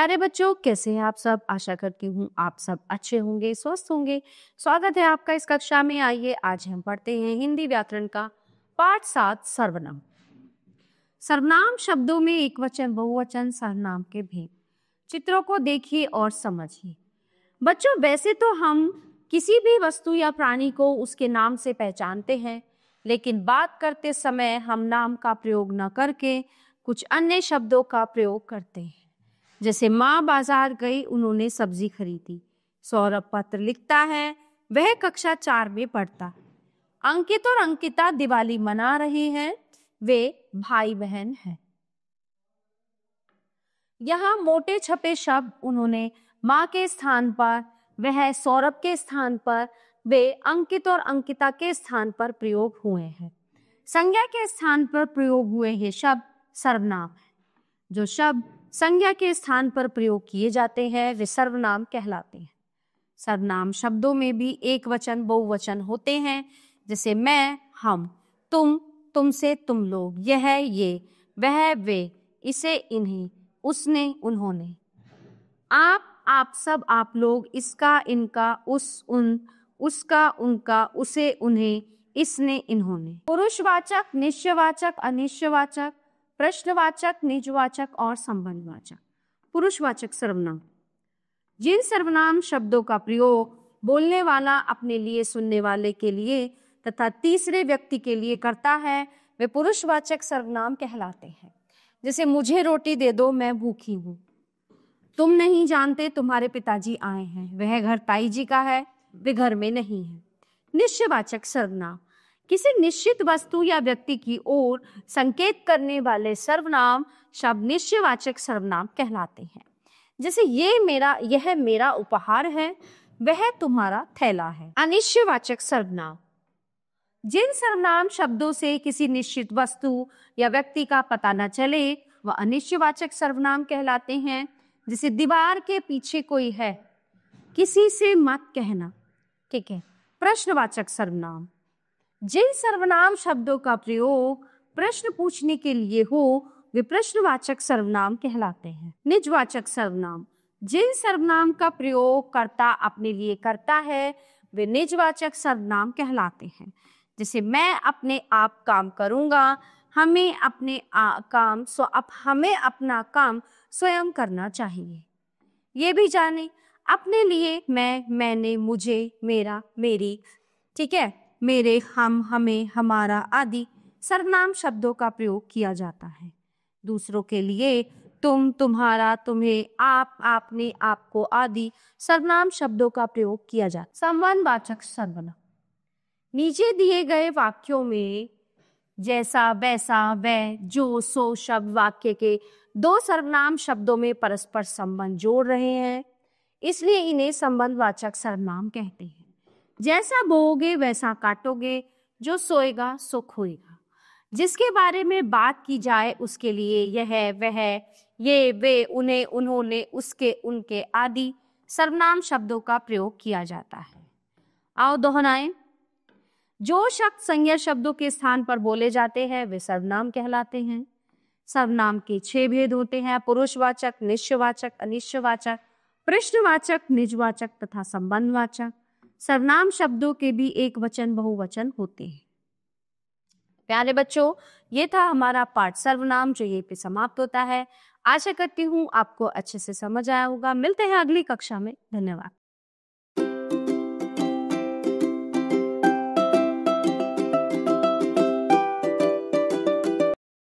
प्यारे बच्चों, कैसे हैं आप सब। आशा करती हूँ आप सब अच्छे होंगे, स्वस्थ होंगे। स्वागत है आपका इस कक्षा में। आइए आज हम पढ़ते हैं हिंदी व्याकरण का पाठ 7 सर्वनाम। सर्वनाम शब्दों में एकवचन, बहुवचन, सर्वनाम के भेद। चित्रों को देखिए और समझिए। बच्चों, वैसे तो हम किसी भी वस्तु या प्राणी को उसके नाम से पहचानते हैं, लेकिन बात करते समय हम नाम का प्रयोग न करके कुछ अन्य शब्दों का प्रयोग करते हैं। जैसे माँ बाजार गई, उन्होंने सब्जी खरीदी। सौरभ पत्र लिखता है, वह कक्षा 4 में पढ़ता है। अंकित और अंकिता दिवाली मना रहे हैं, वे भाई बहन हैं। यहाँ मोटे छपे शब्द उन्होंने माँ के स्थान पर, वह सौरभ के स्थान पर, वे अंकित और अंकिता के स्थान पर प्रयोग हुए हैं। संज्ञा के स्थान पर प्रयोग हुए ये शब्द सर्वनाम है। जो शब्द संज्ञा के स्थान पर प्रयोग किए जाते हैं वे सर्वनाम कहलाते हैं। सर्वनाम शब्दों में भी एक वचन, बहुवचन होते हैं। जैसे मैं, हम, तुम, तुमसे, तुम लोग, यह, ये, वह, वे, इसे, इन्हें, उसने, उन्होंने, आप, आप सब, आप लोग, इसका, इनका, उस, उन, उसका, उनका, उसे, उन्हें, इसने, इन्होंने। पुरुषवाचक, निश्चयवाचक, अनिश्चयवाचक, प्रश्नवाचक, निजवाचक और संबंधवाचक। पुरुषवाचक सर्वनाम। जिन सर्वनाम शब्दों का प्रयोग बोलने वाला अपने लिए, सुनने वाले के लिए तथा तीसरे व्यक्ति के लिए करता है वे पुरुषवाचक सर्वनाम कहलाते हैं। जैसे मुझे रोटी दे दो, मैं भूखी हूँ। तुम नहीं जानते, तुम्हारे पिताजी आए हैं। वह घर ताई जी का है, वे घर में नहीं है। निश्चयवाचक सर्वनाम। किसी निश्चित वस्तु या व्यक्ति की ओर संकेत करने वाले सर्वनाम शब्द निश्चयवाचक सर्वनाम कहलाते हैं। जैसे यह मेरा उपहार है, वह तुम्हारा थैला है। अनिश्चयवाचक सर्वनाम। जिन सर्वनाम शब्दों से किसी निश्चित वस्तु या व्यक्ति का पता न चले वह अनिश्चयवाचक सर्वनाम कहलाते हैं। जैसे दीवार के पीछे कोई है, किसी से मत कहना। ठीक है। प्रश्नवाचक सर्वनाम। जिन सर्वनाम शब्दों का प्रयोग प्रश्न पूछने के लिए हो वे प्रश्नवाचक सर्वनाम कहलाते हैं। निजवाचक सर्वनाम। जिन सर्वनाम का प्रयोग कर्ता अपने लिए करता है वे निजवाचक सर्वनाम कहलाते हैं। जैसे मैं अपने आप काम करूंगा, हमें अपना काम स्वयं करना चाहिए। ये भी जाने, अपने लिए मैं, मैंने, मुझे, मेरा, मेरी। ठीक है। मेरे, हम, हमें, हमारा आदि सर्वनाम शब्दों का प्रयोग किया जाता है। दूसरों के लिए तुम, तुम्हारा, तुम्हें, आप, आपने, आपको आदि सर्वनाम शब्दों का प्रयोग किया जाता है। संबंधवाचक सर्वनाम। नीचे दिए गए वाक्यों में जैसा, वैसा, वह, जो, सो शब्द वाक्य के दो सर्वनाम शब्दों में परस्पर संबंध जोड़ रहे हैं, इसलिए इन्हें संबंधवाचक सर्वनाम कहते हैं। जैसा बोओगे वैसा काटोगे, जो सोएगा सो खोएगा। जिसके बारे में बात की जाए उसके लिए यह, वह, ये, वे, उन्हें, उन्होंने, उसके, उनके आदि सर्वनाम शब्दों का प्रयोग किया जाता है। आओ दोहराएं। जो शब्द संज्ञा शब्दों के स्थान पर बोले जाते हैं वे सर्वनाम कहलाते हैं। सर्वनाम के 6 भेद होते हैं: पुरुषवाचक, निश्चयवाचक, अनिश्चयवाचक, प्रश्नवाचक, निजवाचक तथा संबंधवाचक। सर्वनाम शब्दों के भी एक वचन, बहुवचन होते हैं। प्यारे बच्चों, ये था हमारा पाठ सर्वनाम जो यहीं पे समाप्त होता है। आशा करती हूँ आपको अच्छे से समझ आया होगा। मिलते हैं अगली कक्षा में। धन्यवाद।